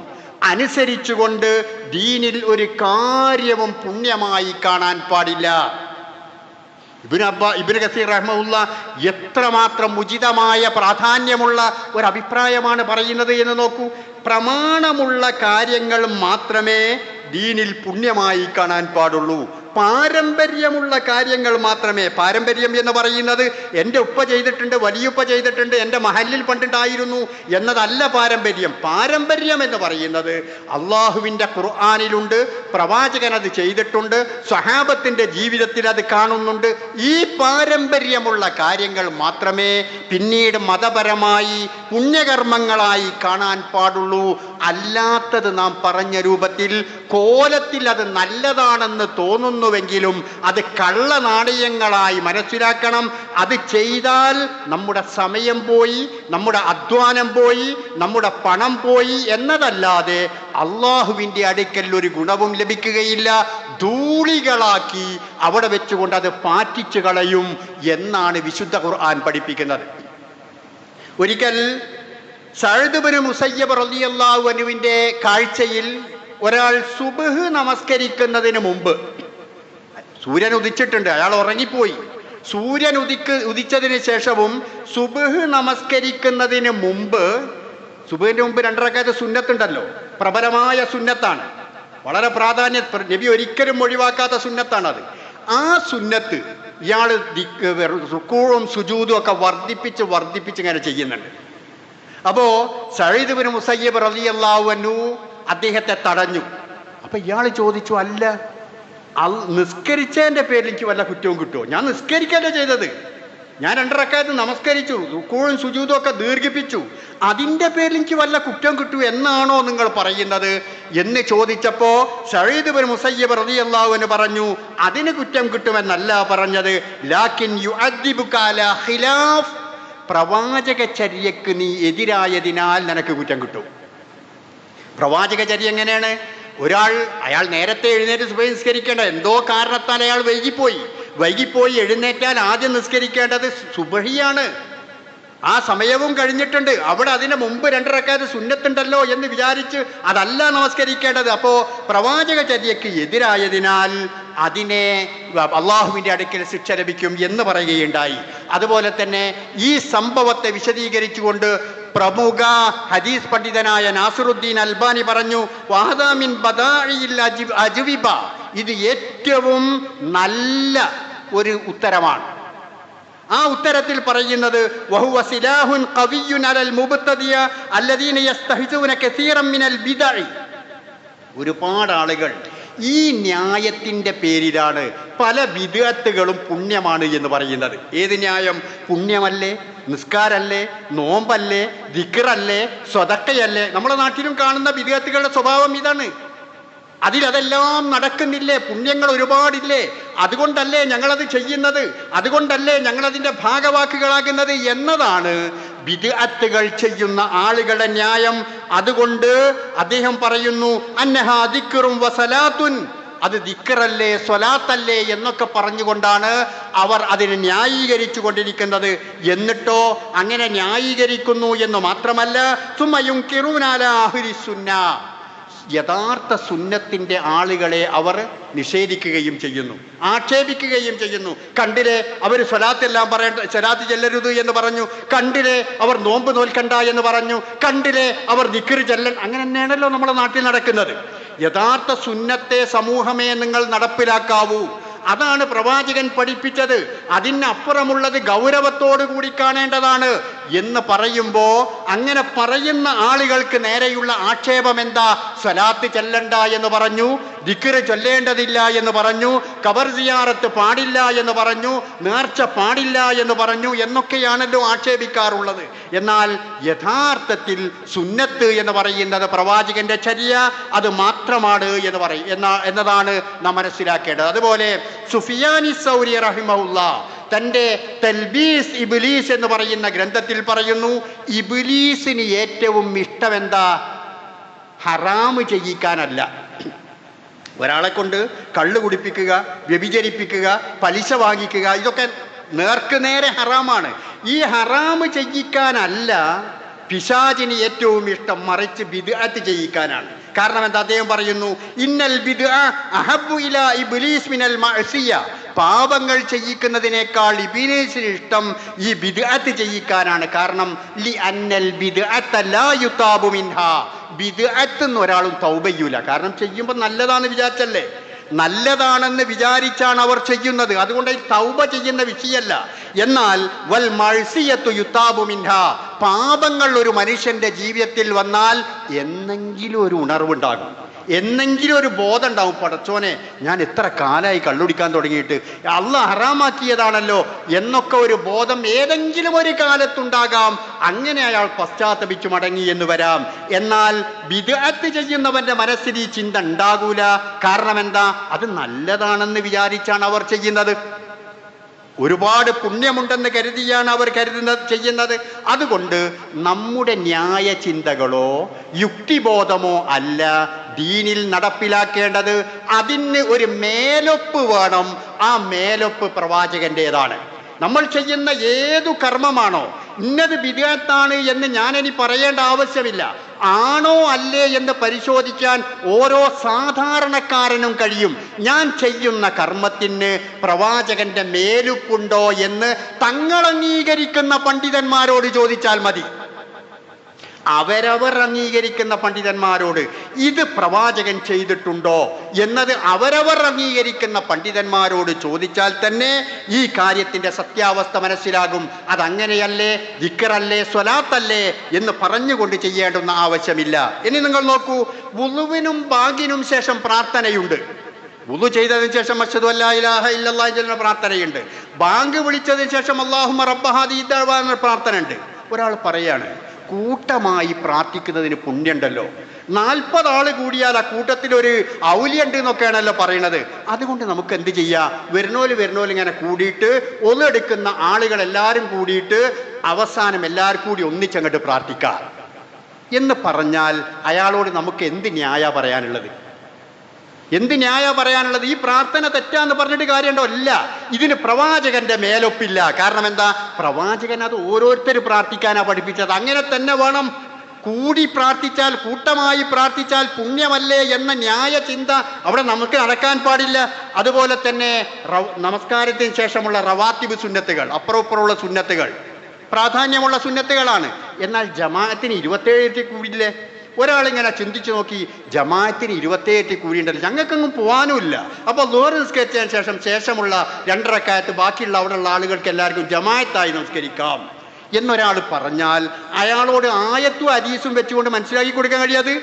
അനുസരിച്ചുകൊണ്ട് ദീനിൽ ഒരു കാര്യവും പുണ്യമായി കാണാൻ പാടില്ല. ഇബ്നു കസീർ റഹ്മഹുല്ലാ എത്രമാത്രം ഉചിതമായ പ്രാധാന്യമുള്ള ഒരു അഭിപ്രായമാണ് പറയുന്നത് എന്ന് നോക്കൂ. പ്രമാണമുള്ള കാര്യങ്ങൾ മാത്രമേ ദീനിൽ പുണ്യമായി കാണാൻ പാടുള്ളൂ. പാരമ്പര്യമുള്ള കാര്യങ്ങൾ മാത്രമേ, പാരമ്പര്യം എന്ന് പറയുന്നത് എൻ്റെ ഉപ്പ ചെയ്തിട്ടുണ്ട്, വലിയുപ്പ ചെയ്തിട്ടുണ്ട്, എൻ്റെ മഹല്ലിൽ പണ്ടുണ്ടായിരുന്നു എന്നതല്ല പാരമ്പര്യം. പാരമ്പര്യം എന്ന് പറയുന്നത് അള്ളാഹുവിൻ്റെ ഖുർആനിലുണ്ട്, പ്രവാചകൻ അത് ചെയ്തിട്ടുണ്ട്, സ്വഹാബത്തിൻ്റെ ജീവിതത്തിൽ അത് കാണുന്നുണ്ട്. ഈ പാരമ്പര്യമുള്ള കാര്യങ്ങൾ മാത്രമേ പിന്നീട് മതപരമായി പുണ്യകർമ്മങ്ങളായി കാണാൻ പാടുള്ളൂ. അല്ലാത്തത് നാം പറഞ്ഞ രൂപത്തിൽ കോലത്തിൽ അത് നല്ലതാണെന്ന് തോന്നുന്നുവെങ്കിലും അത് കള്ള നാണയങ്ങളായി മനസ്സിലാക്കണം. അത് ചെയ്താൽ നമ്മുടെ സമയം പോയി, നമ്മുടെ അധ്വാനം പോയി, നമ്മുടെ പണം പോയി എന്നതല്ലാതെ അള്ളാഹുവിൻ്റെ അടുക്കൽ ഒരു ഗുണവും ലഭിക്കുകയില്ല. ധൂളികളാക്കി അവിടെ വെച്ചുകൊണ്ട് അത് പാറ്റിച്ചു കളയും എന്നാണ് വിശുദ്ധ ഖുർആൻ പഠിപ്പിക്കുന്നത്. ഒരിക്കൽ സഅദ് ഇബ്നു മുസയ്യിബ് റളിയല്ലാഹു അൻഹുവിൻ്റെ കാഴ്ചയിൽ ഒരാൾ സുബ്ഹ് നമസ്കരിക്കുന്നതിന് മുമ്പ്, സൂര്യൻ ഉദിച്ചിട്ടുണ്ട്, അയാൾ ഉറങ്ങിപ്പോയി. സൂര്യൻ ഉദിച്ചതിന് ശേഷവും സുബ്ഹ് നമസ്കരിക്കുന്നതിന് മുമ്പ്, സുബ്ഹിന്റെ മുമ്പ് 2 റക്അത്ത് സുന്നത്തുണ്ടല്ലോ, പ്രബലമായ സുന്നത്താണ്, വളരെ പ്രാധാന്യം, നബി ഒരിക്കലും ഒഴിവാക്കാത്ത സുന്നത്താണത്. ആ സുന്നത്ത് ഇയാൾ റുക്കൂഉം സുജൂദും ഒക്കെ വർദ്ധിപ്പിച്ച് ഇങ്ങനെ ചെയ്യുന്നുണ്ട്. അപ്പോ സഈദ് ഇബ്നു മുസയ്യിബ് റളിയല്ലാഹു അൻഹു അദ്ദേഹത്തെ തടഞ്ഞു. അപ്പൊ ഇയാൾ ചോദിച്ചു, അല്ല, നിസ്കരിച്ചതിൻ്റെ പേരിൽ എനിക്ക് വല്ല കുറ്റവും കിട്ടുമോ? ഞാൻ നിസ്കരിക്കല്ലേ ചെയ്തത്, ഞാൻ 2 റക്അത്ത് നമസ്കരിച്ചു, റുക്കൂഉം സുജൂദും ഒക്കെ ദീർഘിപ്പിച്ചു, അതിൻ്റെ പേരിൽ എനിക്ക് വല്ല കുറ്റം കിട്ടൂ എന്നാണോ നിങ്ങൾ പറയുന്നത് എന്ന് ചോദിച്ചപ്പോ സഈദ് ഇബ്നു മുസയ്യിബ് റളിയല്ലാഹു അൻഹു പറഞ്ഞു, അതിന് കുറ്റം കിട്ടുമെന്നല്ല പറഞ്ഞത്, ലാകിൻ യുഅദ്ദിബുക അലാ ഖിലാഫ്, പ്രവാചകചര്യക്ക് നീ എതിരായതിനാൽ നിനക്ക് കുറ്റം കിട്ടും. പ്രവാചകചര്യ എങ്ങനെയാണ്? അയാൾ നേരത്തെ എഴുന്നേറ്റ് സുബഹി നിസ്കരിക്കേണ്ട, എന്തോ കാരണത്താൽ അയാൾ വൈകിപ്പോയി എഴുന്നേറ്റാൽ ആദ്യം നിസ്കരിക്കേണ്ടത് സുബഹിയാണ്. ആ സമയവും കഴിഞ്ഞിട്ടുണ്ട്, അവിടെ അതിന് മുമ്പ് 2 റക്അത്ത് സുന്നത്തുണ്ടല്ലോ എന്ന് വിചാരിച്ച് അതല്ല നമസ്കരിക്കേണ്ടത്. അപ്പോൾ പ്രവാചകചര്യക്ക് എതിരായതിനാൽ അതിനെ അള്ളാഹുവിൻ്റെ അടുക്കൽ ശിക്ഷ ലഭിക്കും എന്ന് പറയുകയുണ്ടായി. അതുപോലെ തന്നെ ഈ സംഭവത്തെ വിശദീകരിച്ചുകൊണ്ട് പ്രമുഖ ഹദീസ് പണ്ഡിതനായ നാസിറുദ്ദീൻ അൽബാനി പറഞ്ഞു, വഹദാ മിൻ ബദാഇൽ അജ്വിബ, ഇത് ഏറ്റവും നല്ല ഒരു ഉത്തരമാണ്. ആ ഉത്തരത്തിൽ പറയുന്നത് വഹുവ സിലാഹുൻ ഖവിയ്യുൻ അലൽ മുബ്തദിയ അല്ലദീന യസ്തഹിസൂന കസീറൻ മിനൽ ബിദഅ. ഒരുപാട് ആളുകൾ ഈ ന്യായത്തിൻ്റെ പേരിലാണ് പല ബിദ്അത്തുകളും പുണ്യമാണ് എന്ന് പറയുന്നത്. ഏത് ന്യായം? പുണ്യമല്ലേ, നിസ്കാരല്ലേ, നോമ്പല്ലേ, ദിക്റല്ലേ, സ്വതക്കയല്ലേ? നമ്മുടെ നാട്ടിലും കാണുന്ന ബിദ്അത്തുകളുടെ സ്വഭാവം ഇതാണ്. അതെല്ലാം നടക്കുന്നില്ലേ? പുണ്യങ്ങൾ ഒരുപാടില്ലേ? അതുകൊണ്ടല്ലേ ഞങ്ങളത് ചെയ്യുന്നത്? അതുകൊണ്ടല്ലേ ഞങ്ങളതിൻ്റെ ഭാഗവാക്കുകളാകുന്നത് എന്നതാണ് ബിദ്അത്തുകൾ ചെയ്യുന്ന ആളുകളുടെ ന്യായം. അതുകൊണ്ട് അദ്ദേഹം പറയുന്നു, അന്നഹാ ദിക്റും വസലാത്തുൻ, അത് ദിക്റല്ലേ സ്വലാത്തല്ലേ എന്നൊക്കെ പറഞ്ഞുകൊണ്ടാണ് അവർ അതിനെ ന്യായീകരിച്ചു കൊണ്ടിരിക്കുന്നത്. എന്നിട്ടോ അങ്ങനെ ന്യായീകരിക്കുന്നു എന്ന് മാത്രമല്ല, സുമ്മയും കിറൂനാലാഹുരിസുന്ന, യഥാർത്ഥ സുന്നത്തിൻ്റെ ആളുകളെ അവർ നിഷേധിക്കുകയും ചെയ്യുന്നു, ആക്ഷേപിക്കുകയും ചെയ്യുന്നു. കണ്ടില്ലേ അവർ സ്വലാത്തെല്ലാം സ്വലാത്ത് ചെല്ലരുത് എന്ന് പറഞ്ഞു, കണ്ടില്ലേ അവർ നോമ്പ് നോൽക്കണ്ട എന്ന് പറഞ്ഞു, കണ്ടില്ലേ അവർ ദിക്ർ ചെല്ലൻ. അങ്ങനെ തന്നെയാണല്ലോ നമ്മുടെ നാട്ടിൽ നടക്കുന്നത്. യഥാർത്ഥ സുന്നത്തെ സമൂഹമേ നിങ്ങൾ നടപ്പിലാക്കാവൂ. അതാണ് പ്രവാചകൻ പഠിപ്പിച്ചത്. അതിനപ്പുറമുള്ളത് ഗൗരവത്തോടു കൂടി കാണേണ്ടതാണ് എന്ന് പറയുമ്പോൾ അങ്ങനെ പറയുന്ന ആളുകൾക്ക് നേരെയുള്ള ആക്ഷേപം എന്താ? സ്വലാത്ത് ചെല്ലണ്ട എന്ന് പറഞ്ഞു, ദിക്ർ ചൊല്ലേണ്ടതില്ല എന്ന് പറഞ്ഞു, ഖബർ സിയാറത്ത് പാടില്ല എന്ന് പറഞ്ഞു, നേർച്ച പാടില്ല എന്ന് പറഞ്ഞു എന്നൊക്കെയാണല്ലോ ആക്ഷേപിക്കാറുള്ളത്. എന്നാൽ യഥാർത്ഥത്തിൽ സുന്നത്ത് എന്ന് പറയുന്നത് പ്രവാചകന്റെ ചര്യ, അത് മാത്രമാണ് എന്നതാണ് നാം മനസ്സിലാക്കേണ്ടത്. അതുപോലെ സുഫിയാനി സൗരി റഹിമഹുല്ലാ തൻ്റെ തൽബീസ് ഇബ്ലീസ് എന്ന് പറയുന്ന ഗ്രന്ഥത്തിൽ പറയുന്നു, ഇബ്ലീസിന് ഏറ്റവും ഇഷ്ടമെന്താ? ഹറാമ് ചെയ്യിക്കാനല്ല. ഒരാളെ കൊണ്ട് കള്ള് കുടിപ്പിക്കുക, വ്യഭിചരിപ്പിക്കുക, പലിശ വാങ്ങിക്കുക, ഇതൊക്കെ നേർക്ക് നേരെ ഹറാമാണ്. ഈ ഹറാമ് ചെയ്യിക്കാനല്ല പിശാചിന് ഏറ്റവും ഇഷ്ടം, മറിച്ച് ബിദ്അത്ത് ചെയ്യിക്കാനാണ്. കാരണം എന്താ? അദ്ദേഹം പറയുന്നു, ഇന്നൽ ബിദ്അ അഹബ്ബു ഇലാ ഇബ്ലീസ് മിനൽ മഅസിയ, പാപങ്ങൾ ചെയ്യിക്കുന്നതിനേക്കാൾ ഇബ്ലീസിന് ഇഷ്ടം ഈ ബിദ്അത്ത് ചെയ്യിക്കാനാണ്. കാരണം ലി അന്നൽ ബിദ്അത ലാ യുതാബു മിൻഹാ, ബിദ്അത്ത് എന്ന് ഒരാളും തൗബ ചെയ്യൂല. കാരണം ചെയ്യുമ്പോൾ നല്ലതാണെന്ന് വിചാരിച്ചല്ലേ, നല്ലതാണെന്ന് വിചാരിച്ചാണ് അവർ ചെയ്യുന്നത്. അതുകൊണ്ട് തൗബ ചെയ്യുന്ന വിഷയമല്ല. എന്നാൽ വൽ മഅസിയത്തു യുതാബു മിൻഹാ, പാപങ്ങൾ ഒരു മനുഷ്യന്റെ ജീവിതത്തിൽ വന്നാൽ എന്നെങ്കിലും ഒരു ഉണർവുണ്ടാകും, എന്നെങ്കിലും ഒരു ബോധം ഉണ്ടാവും. പടച്ചോനെ, ഞാൻ എത്ര കാലമായി കള്ളുടിക്കാൻ തുടങ്ങിയിട്ട്, അള്ളാഹ് ഹറാമാക്കിയതാണല്ലോ എന്നൊക്കെ ഒരു ബോധം ഏതെങ്കിലും ഒരു കാലത്തുണ്ടാകാം. അങ്ങനെ അയാൾ പശ്ചാത്തപിച്ചു മടങ്ങി എന്ന് വരാം. എന്നാൽ ബിദ്അത്ത് ചെയ്യുന്നവന്റെ മനസ്സിൽ ഈ ചിന്ത ഉണ്ടാകൂല. കാരണം എന്താ? അത് നല്ലതാണെന്ന് വിചാരിച്ചാണ് അവർ ചെയ്യുന്നത്. ഒരുപാട് പുണ്യമുണ്ടെന്ന് കരുതിയാണ് അവർ ചെയ്യുന്നത്. അതുകൊണ്ട് നമ്മുടെ ന്യായ ചിന്തകളോ യുക്തിബോധമോ അല്ല ദീനിൽ നടപ്പിലാക്കേണ്ടത്. അതിന് ഒരു മേലൊപ്പ് വേണം. ആ മേലൊപ്പ് പ്രവാചകന്റേതാണ്. നമ്മൾ ചെയ്യുന്ന ഏതു കർമ്മമാണോ ഇന്നത് ബിദ്അത്താണ് എന്ന് ഞാനിനി പറയേണ്ട ആവശ്യമില്ല. ആണോ അല്ലേ എന്ന് പരിശോധിക്കാൻ ഓരോ സാധാരണക്കാരനും കഴിയും. ഞാൻ ചെയ്യുന്ന കർമ്മത്തിന് പ്രവാചകന്റെ മേലുപ്പുണ്ടോ എന്ന് തങ്ങൾ അംഗീകരിക്കുന്ന പണ്ഡിതന്മാരോട് ചോദിച്ചാൽ മതി. അവരവർ അംഗീകരിക്കുന്ന പണ്ഡിതന്മാരോട് ഇത് പ്രവാചകൻ ചെയ്തിട്ടുണ്ടോ എന്നത് അവരവർ അംഗീകരിക്കുന്ന പണ്ഡിതന്മാരോട് ചോദിച്ചാൽ തന്നെ ഈ കാര്യത്തിന്റെ സത്യാവസ്ഥ മനസ്സിലാകും. അതങ്ങനെയല്ലേ, ദിക്റല്ലേ, സ്വലാത്തല്ലേ എന്ന് പറഞ്ഞുകൊണ്ട് ചെയ്യേണ്ടുന്ന ആവശ്യമില്ല. ഇനി നിങ്ങൾ നോക്കൂ, വുളുവിനും ബാങ്കിനും ശേഷം പ്രാർത്ഥനയുണ്ട്. വുളു ചെയ്തതിന് ശേഷം അശ്ഹദു അല്ലാ ഇലാഹ ഇല്ലല്ലാഹ് എന്ന പ്രാർത്ഥനയുണ്ട്. ബാങ്ക് വിളിച്ചതിന് ശേഷം അല്ലാഹുമ്മ റബ്ബ ഹാദിഹി ദഅവ എന്ന പ്രാർത്ഥന ഉണ്ട്. ഒരാൾ പറയാണ്, കൂട്ടമായി പ്രാർത്ഥിക്കുന്നതിന് പുണ്യമുണ്ടല്ലോ, 40 ആള് കൂടിയാൽ ആ കൂട്ടത്തിൽ ഒരു ഔലിയുണ്ട് എന്നൊക്കെയാണല്ലോ പറയണത്. അതുകൊണ്ട് നമുക്ക് എന്ത് ചെയ്യാം? വരുന്നോല് ഇങ്ങനെ കൂടിയിട്ട് ഒന്നെടുക്കുന്ന ആളുകൾ എല്ലാവരും കൂടിയിട്ട് അവസാനം എല്ലാവരും കൂടി ഒന്നിച്ചങ്ങോട്ട് പ്രാർത്ഥിക്കാം എന്ന് പറഞ്ഞാൽ അയാളോട് നമുക്ക് എന്ത് ന്യായ പറയാനുള്ളത്? എന്ത് ന്യായ പറയാനുള്ളത്? ഈ പ്രാർത്ഥന തെറ്റാന്ന് പറഞ്ഞിട്ട് കാര്യമുണ്ടോ? ഇല്ല. ഇതിന് പ്രവാചകന്റെ മേലൊപ്പില്ല. കാരണം എന്താ? പ്രവാചകൻ അത് ഓരോരുത്തർ പ്രാർത്ഥിക്കാനാ പഠിപ്പിച്ചത്. അങ്ങനെ തന്നെ വേണം. കൂടി പ്രാർത്ഥിച്ചാൽ, കൂട്ടമായി പ്രാർത്ഥിച്ചാൽ പുണ്യമല്ലേ എന്ന ന്യായ ചിന്ത അവിടെ നമുക്ക് നടക്കാൻ പാടില്ല. അതുപോലെ തന്നെ നമസ്കാരത്തിന് ശേഷമുള്ള റവാത്തിബ് സുന്നത്തുകൾ, അപ്പുറമുള്ള സുന്നത്തുകൾ പ്രാധാന്യമുള്ള സുന്നത്തുകളാണ്. എന്നാൽ ജമാഅത്തിന് 27 കൂടിയില്ലേ? ഒരാളിങ്ങനെ ചിന്തിച്ചു നോക്കി, ജമാഅത്തിന് 27 കൂടിയുണ്ടല്ലോ, ഞങ്ങൾക്കൊന്നും പോകാനുമില്ല. അപ്പോൾ ളുഹർ നിസ്കരിച്ചതിന് ശേഷമുള്ള 2 റക്അത്ത് ബാക്കിയുള്ള അവിടെയുള്ള ആളുകൾക്ക് എല്ലാവർക്കും ജമാഅത്തായി നമസ്കരിക്കാം എന്നൊരാൾ പറഞ്ഞാൽ അയാളോട് ആയത്തും ഹദീസും വെച്ചുകൊണ്ട് മനസ്സിലാക്കി കൊടുക്കാൻ കഴിയാത്?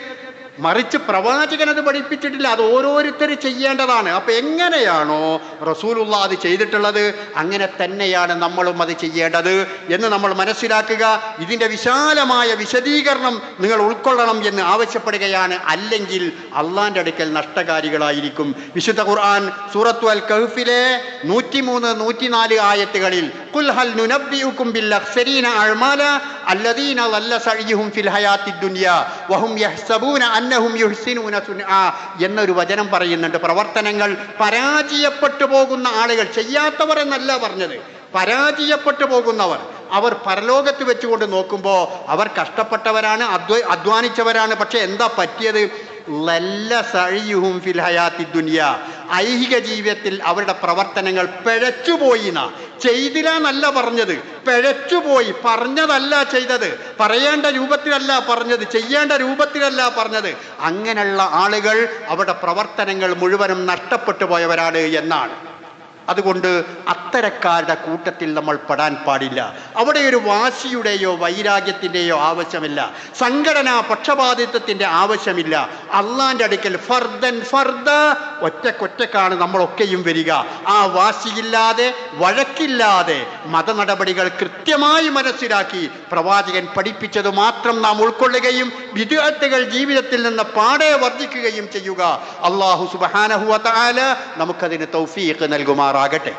മറിച്ച് പ്രവാചകൻ അത് പഠിപ്പിച്ചിട്ടില്ല, അത് ഓരോരുത്തർ ചെയ്യേണ്ടതാണ്. അപ്പൊ എങ്ങനെയാണോ റസൂലുള്ളാഹി അത് ചെയ്തിട്ടുള്ളത് അങ്ങനെ തന്നെയാണ് നമ്മളും അത് ചെയ്യേണ്ടത് എന്ന് നമ്മൾ മനസ്സിലാക്കുക. ഇതിൻ്റെ വിശാലമായ വിശദീകരണം നിങ്ങൾ ഉൾക്കൊള്ളണം എന്ന് ആവശ്യപ്പെടുകയാണ്. അല്ലെങ്കിൽ അള്ളാന്റെ അടുക്കൽ നഷ്ടകാരികളായിരിക്കും. വിശുദ്ധ ഖുർആൻ സൂറത്തു അൽ കഹ്ഫിലെ 103, 104 ആയത്തുകളിൽ ഖുൽ ഹൽ നുനബ്ബിഉകും ബിൽ അഖ്സരീന അഅ്മാല അല്ലദീന ളല്ല സഅയ്യുഹും ഫിൽ ഹയാത്തിദ് ദുനിയ വഹും യഹ്സബൂന അന്നഹും യുഹ്സിനൂന സുൻആ എന്നൊരു വചനം പറയുന്നുണ്ട്. പ്രവർത്തനങ്ങൾ പരാജയപ്പെട്ടു പോകുന്ന ആളുകൾ, ചെയ്യാത്തവർ എന്നല്ല പറഞ്ഞത്, പരാജയപ്പെട്ടു പോകുന്നവർ, അവർ പരലോകത്ത് വെച്ചുകൊണ്ട് നോക്കുമ്പോൾ അവർ കഷ്ടപ്പെട്ടവരാണ്, അധ്വാനിച്ചവരാണ്. പക്ഷെ എന്താ പറ്റിയത്? ലല്ല സഅയ്യുഹും ഫിൽ ഹയാത്തിദ് ദുനിയ, ഐഹിക ജീവിതത്തിൽ അവരുടെ പ്രവർത്തനങ്ങൾ പിഴച്ചുപോയി. ചെയ്തില്ല എന്നല്ല പറഞ്ഞത്, പിഴച്ചുപോയി. പറഞ്ഞതല്ല ചെയ്തത്, പറയേണ്ട രൂപത്തിലല്ല പറഞ്ഞത്, ചെയ്യേണ്ട രൂപത്തിലല്ല പറഞ്ഞത്. അങ്ങനെയുള്ള ആളുകൾ അവരുടെ പ്രവർത്തനങ്ങൾ മുഴുവനും നഷ്ടപ്പെട്ടു പോയവരാണ് എന്നാണ്. അതുകൊണ്ട് അത്തരക്കാരുടെ കൂട്ടത്തിൽ നമ്മൾ പെടാൻ പാടില്ല. അവിടെ ഒരു വാശിയുടെയോ വൈരാഗ്യത്തിൻ്റെയോ ആവശ്യമില്ല, സംഘടനാ പക്ഷപാതിത്വത്തിൻ്റെ ആവശ്യമില്ല. അള്ളാന്റെ അടുക്കൽ ഫർദ ഒറ്റക്കൊറ്റക്കാണ് നമ്മളൊക്കെയും വരിക. ആ വാശിയില്ലാതെ, വഴക്കില്ലാതെ മത നടപടികൾ കൃത്യമായി മനസ്സിലാക്കി പ്രവാചകൻ പഠിപ്പിച്ചത് മാത്രം നാം ഉൾക്കൊള്ളുകയും ബിദ്അത്തുകൾ ജീവിതത്തിൽ നിന്ന് പാടെ വർദ്ധിക്കുകയും ചെയ്യുക. അല്ലാഹു സുബ്ഹാനഹു വ തആല നമുക്കതിന് തൗഫീഖ് നൽകുമാറാകട്ടെ.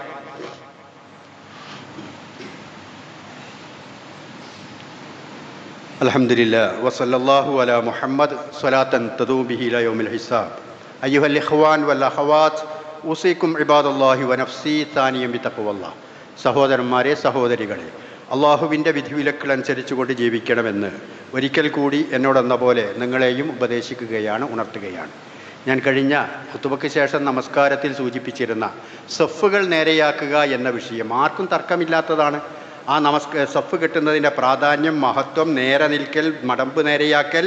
അൽഹംദുലില്ലാഹ് വസല്ലല്ലാഹു അലാ മുഹമ്മദ് സ്വലാത്തൻ തദൂം ബിഹി ഇലാ യൗമിൽ ഹിസാബ്. അയ്യുഹൽ ഇഖ്വാൻ വൽ അഖവാത്ത് ഉസീകും ഇബാദല്ലാഹി വ നഫ്സി താനിയം ബിതഖ്വല്ലാഹ്. സഹോദരന്മാരെ, സഹോദരികളെ, അള്ളാഹുവിൻ്റെ വിധിവിലക്കുകൾ അനുസരിച്ചുകൊണ്ട് ജീവിക്കണമെന്ന് ഒരിക്കൽ കൂടി എന്നോടെന്ന പോലെ നിങ്ങളെയും ഉപദേശിക്കുകയാണ്, ഉണർത്തുകയാണ്. ഞാൻ കഴിഞ്ഞ ഖുതുബയ്ക്ക് ശേഷം നമസ്കാരത്തിൽ സൂചിപ്പിച്ചിരുന്ന സഫുകൾ നേരെയാക്കുക എന്ന വിഷയം ആർക്കും തർക്കമില്ലാത്തതാണ്. ആ സഫ് കെട്ടുന്നതിൻ്റെ പ്രാധാന്യം, മഹത്വം, നേരെ നിൽക്കൽ, മടമ്പ് നേരെയാക്കൽ,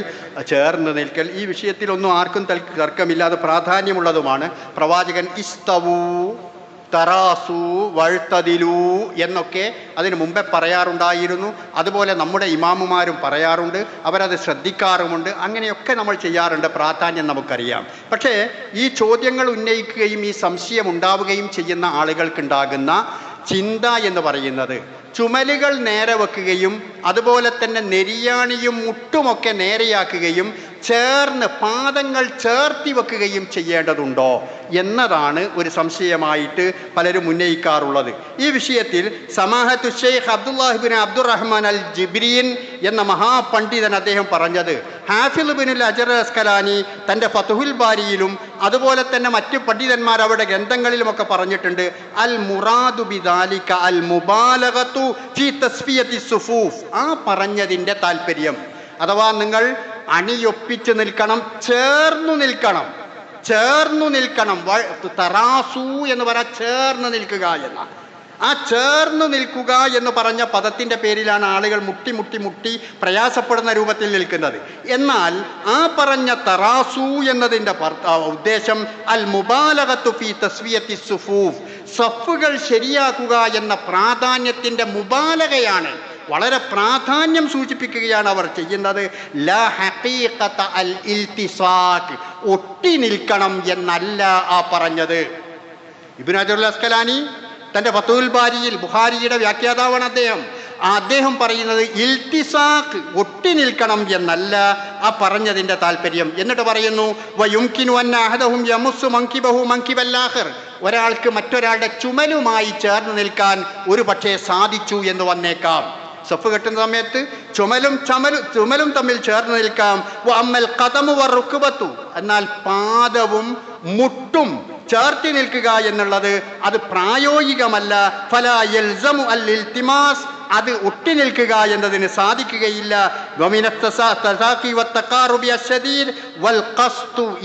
ചേർന്ന് നിൽക്കൽ, ഈ വിഷയത്തിലൊന്നും ആർക്കും തർക്കമില്ലാതെ പ്രാധാന്യമുള്ളതുമാണ്. പ്രവാചകൻ ഇസ്തവൂ, തറാസു, വഴുത്തതിലൂ എന്നൊക്കെ അതിന് മുമ്പേ പറയാറുണ്ടായിരുന്നു. അതുപോലെ നമ്മുടെ ഇമാമുമാരും പറയാറുണ്ട്, അവരത് ശ്രദ്ധിക്കാറുമുണ്ട്. അങ്ങനെയൊക്കെ നമ്മൾ ചെയ്യാറുണ്ട്, പ്രാധാന്യം നമുക്കറിയാം. പക്ഷേ ഈ ചോദ്യങ്ങൾ ഉന്നയിക്കുകയും ഈ സംശയം ഉണ്ടാവുകയും ചെയ്യുന്ന ആളുകൾക്കുണ്ടാകുന്ന ചിന്ത എന്ന് പറയുന്നത് ചുമലുകൾ നേരെ വെക്കുകയും അതുപോലെ തന്നെ നെരിയാണിയും മുട്ടുമൊക്കെ നേരെയാക്കുകയും ചേർന്ന് പാദങ്ങൾ ചേർത്തി വെക്കുകയും ചെയ്യേണ്ടതുണ്ടോ എന്നതാണ് ഒരു സംശയമായിട്ട് പലരും ഉന്നയിക്കാറുള്ളത്. ഈ വിഷയത്തിൽ സമാഹത്തു ഷെയ്ഖ് അബ്ദുല്ലാഹി ബിൻ അബ്ദുറഹ്മാൻ അൽ ജിബ്രീൻ എന്ന മഹാപണ്ഡിതൻ അദ്ദേഹം പറഞ്ഞത്, ഹാഫിദ് ബിനുൽ അജർ അസ്കലാനി തൻ്റെ ഫതുഹുൽ ബാരിയിലും അതുപോലെ തന്നെ മറ്റു പണ്ഡിതന്മാർ അവരുടെ ഗ്രന്ഥങ്ങളിലുമൊക്കെ പറഞ്ഞിട്ടുണ്ട്, അൽ മുറാദു ബിദാലിക അൽ മുബാലഗതു ഫീ തസ്ഫിയത്തി സുഫൂഫ്. ആ പറഞ്ഞതിൻ്റെ താല്പര്യം, അഥവാ നിങ്ങൾ അണിയൊപ്പിച്ച് നിൽക്കണം, ചേർന്നു നിൽക്കണം. തറാസു എന്ന് പറയാൻ ചേർന്ന് നിൽക്കുക എന്ന, ആ ചേർന്ന് നിൽക്കുക എന്ന് പറഞ്ഞ പദത്തിൻ്റെ പേരിലാണ് ആളുകൾ മുട്ടി പ്രയാസപ്പെടുന്ന രൂപത്തിൽ നിൽക്കുന്നത്. എന്നാൽ ആ പറഞ്ഞ തറാസു എന്നതിൻ്റെ ഉദ്ദേശം അൽ മുബാലഗത്തു ഫീ തസ്വിയത്തി സുഫൂഫ്, സഫുകൾ ശരിയാക്കുക എന്ന പ്രാധാന്യത്തിൻ്റെ മുബാലകയാണ്, വളരെ പ്രാധാന്യം സൂചിപ്പിക്കുകയാണ് അവർ ചെയ്യുന്നത്. ലാ ഹഖീഖത അൽ ഇൽതിസാഖ്, ഒട്ടി നിൽക്കണം എന്നല്ല ആ പറഞ്ഞത്. ഇബ്നു ഹജറുൽ അസ്കലാനി തൻ്റെ ഫതുഹുൽ ബാരിയിൽ, ബുഖാരിയുടെ വ്യാഖ്യാതാവാണ് അദ്ദേഹം പറയുന്നത് ഇൽതിസാഖ്, ഒട്ടി നിൽക്കണം എന്നല്ല ആ പറഞ്ഞതിൻ്റെ താല്പര്യം. എന്നിട്ട് പറയുന്നു, വയുംകിനു അന്ന അഹദഹും യമുസ്സു മൻകിബഹു മൻകിബൽ ആഖിർ, ഒരാൾക്ക് മറ്റൊരാളുടെ ചുമലുമായി ചേർന്ന് നിൽക്കാൻ ഒരു പക്ഷേ സാധിച്ചു എന്ന് വന്നേക്കാം. സഫ് കെട്ടുന്ന സമയത്ത് ചുമലും തമ്മിൽ ചേർന്ന് നിൽക്കാം. അമ്മൽ ഖദമു വറുക്ബത്തു, എന്നാൽ പാദവും മുട്ടും ചേർത്തി നിൽക്കുക എന്നുള്ളത് അത് പ്രായോഗികമല്ല. ഫലാ യൽസമു അൽ ഇൽതിമാസ് അത് ഒട്ടി നിൽക്കുക എന്നതിന് സാധിക്കുകയില്ല.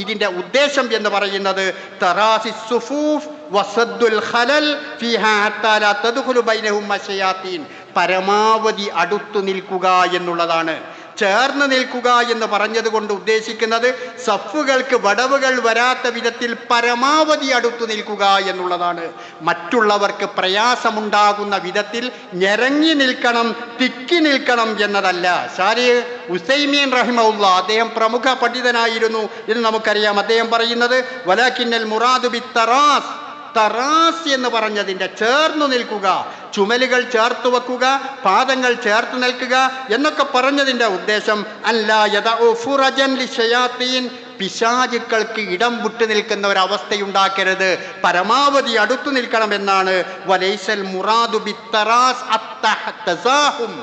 ഇതിന്റെ ഉദ്ദേശം എന്ന് പറയുന്നത് തറാസി സുഫൂഫ് വസദ്ദുൽ ഖലൽ ഫീഹാ ഹത്താ ലാ തദ്ഖുലു ബൈനഹും അശയാത്തീൻ, പരമാവധി അടുത്തു നിൽക്കുക എന്നുള്ളതാണ്. ചേർന്ന് നിൽക്കുക എന്ന് പറഞ്ഞത് കൊണ്ട് ഉദ്ദേശിക്കുന്നത് സഫുകൾക്ക് വടവുകൾ വരാത്ത വിധത്തിൽ പരമാവധി അടുത്തു നിൽക്കുക എന്നുള്ളതാണ്. മറ്റുള്ളവർക്ക് പ്രയാസമുണ്ടാകുന്ന വിധത്തിൽ ഞെരങ്ങി നിൽക്കണം, തിക്കി നിൽക്കണം എന്നതല്ല. ശാരിഖ് ഉസൈമീൻ റഹിമഹുല്ലാഹ്, അദ്ദേഹം പ്രമുഖ പണ്ഡിതനായിരുന്നു എന്ന് നമുക്കറിയാം. അദ്ദേഹം പറയുന്നത് വലാകിന്നൽ മുറാദു ബിത്തറാസ്, തറാസ് എന്ന് പറഞ്ഞതിൻ്റെ ചേർന്നു നിൽക്കുക, ചുമലുകൾ ചേർത്ത് വെക്കുക, പാദങ്ങൾ ചേർത്ത് നിൽക്കുക എന്നൊക്കെ പറഞ്ഞതിൻ്റെ ഉദ്ദേശം അല്ലാ യദഉ ഫുറജൻ ലിശയാത്തീൻ, പിശാചുക്കൾക്ക് ഇടം വിട്ടു നിൽക്കുന്ന ഒരവസ്ഥയുണ്ടാക്കരുത്, പരമാവധി അടുത്തു നിൽക്കണമെന്നാണ്. വലൈസൽ മുറാദു ബിത്തറാസ് അത്തഹ്തസാഹും,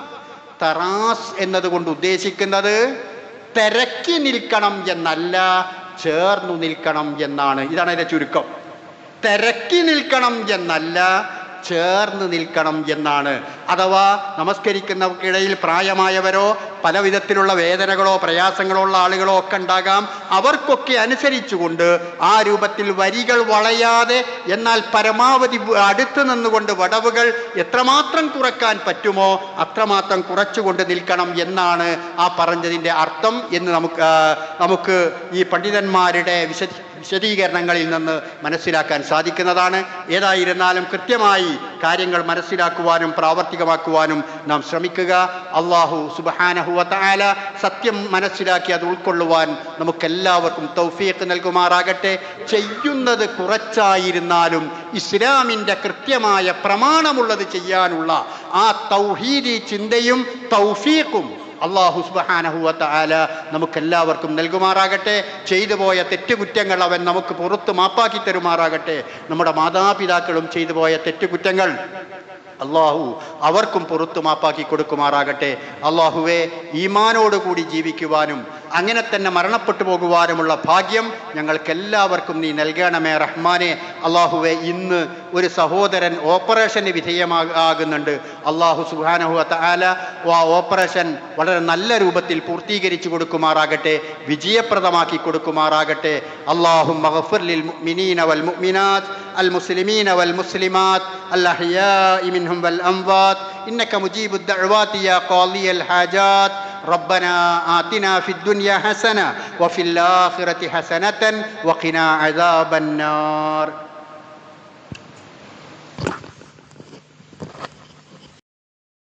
തറാസ് എന്നതുകൊണ്ട് ഉദ്ദേശിക്കുന്നത് തിരക്കി നിൽക്കണം എന്നല്ല, ചേർന്നു നിൽക്കണം എന്നാണ്. ഇതാണ് അതിൻ്റെ ചുരുക്കം. തിരക്കി നിൽക്കണം എന്നല്ല, ചേർന്ന് നിൽക്കണം എന്നാണ്. അഥവാ നമസ്കരിക്കുന്നവർക്കിടയിൽ പ്രായമായവരോ പല വിധത്തിലുള്ള വേദനകളോ പ്രയാസങ്ങളോ ഉള്ള ആളുകളോ ഒക്കെ ഉണ്ടാകാം. അവർക്കൊക്കെ അനുസരിച്ചുകൊണ്ട് ആ രൂപത്തിൽ വരികൾ വളയാതെ എന്നാൽ പരമാവധി അടുത്ത് നിന്നുകൊണ്ട് വടവുകൾ എത്രമാത്രം കുറക്കാൻ പറ്റുമോ അത്രമാത്രം കുറച്ചുകൊണ്ട് നിൽക്കണം എന്നാണ് ആ പറഞ്ഞതിൻ്റെ അർത്ഥം എന്ന് നമുക്ക് ഈ പണ്ഡിതന്മാരുടെ വിശദീകരണങ്ങളിൽ നിന്ന് മനസ്സിലാക്കാൻ സാധിക്കുന്നതാണ്. ഏതായിരുന്നാലും കൃത്യമായി കാര്യങ്ങൾ മനസ്സിലാക്കുവാനും പ്രാവർത്തികമാക്കുവാനും നാം ശ്രമിക്കുക. അല്ലാഹു സുബ്ഹാനഹു വ തആല സത്യം മനസ്സിലാക്കി അത് ഉൾക്കൊള്ളുവാൻ നമുക്കെല്ലാവർക്കും തൗഫീഖ് നൽകുമാറാകട്ടെ. ചെയ്യുന്നത് കുറച്ചായിരുന്നാലും ഇസ്ലാമിൻ്റെ കൃത്യമായ പ്രമാണമുള്ളത് ചെയ്യാനുള്ള ആ തൗഹീദി ചിന്തയും തൗഫീഖും അല്ലാഹു സുബ്ഹാനഹു വ തആല നമുക്കെല്ലാവർക്കും നൽകുമാറാകട്ടെ. ചെയ്തു പോയ തെറ്റുകുറ്റങ്ങൾ അവൻ നമുക്ക് പുറത്ത് മാപ്പാക്കി തരുമാറാകട്ടെ. നമ്മുടെ മാതാപിതാക്കളും ചെയ്തു പോയ തെറ്റുകുറ്റങ്ങൾ അള്ളാഹു അവർക്കും പുറത്തു മാപ്പാക്കി കൊടുക്കുമാറാകട്ടെ. അള്ളാഹുവെ, ഈമാനോടുകൂടി ജീവിക്കുവാനും അങ്ങനെ തന്നെ മരണപ്പെട്ടു പോകുവാനുമുള്ള ഭാഗ്യം ഞങ്ങൾക്കെല്ലാവർക്കും നീ നൽകണമേ റഹ്മാനെ. അള്ളാഹുവെ, ഇന്ന് ഒരു സഹോദരൻ ഓപ്പറേഷന് വിധേയമാകുന്നുണ്ട്. അള്ളാഹു സുബ്ഹാനഹു വ തആല ആ ഓപ്പറേഷൻ വളരെ നല്ല രൂപത്തിൽ പൂർത്തീകരിച്ചു കൊടുക്കുമാറാകട്ടെ, വിജയപ്രദമാക്കി കൊടുക്കുമാറാകട്ടെ. അല്ലാഹുമ്മ ഗ്ഫിർ ലിൽ മുഅ്മിനീന വൽ മുഅ്മിനാത്ത് അൽ മുസ്ലിമീന വൽ മുസ്ലിമാത്ത് അൽ അഹ്യാഇ മിൻഹും വൽ അംവാത്ത് ഇന്നക മുജീബുദ് ദഅവാതി യാ ഖാദിയൽ ഹാജാത്ത്. ربنا آتنا في الدنيا حسنة وفي الآخرة حسنة وقنا عذاب النار.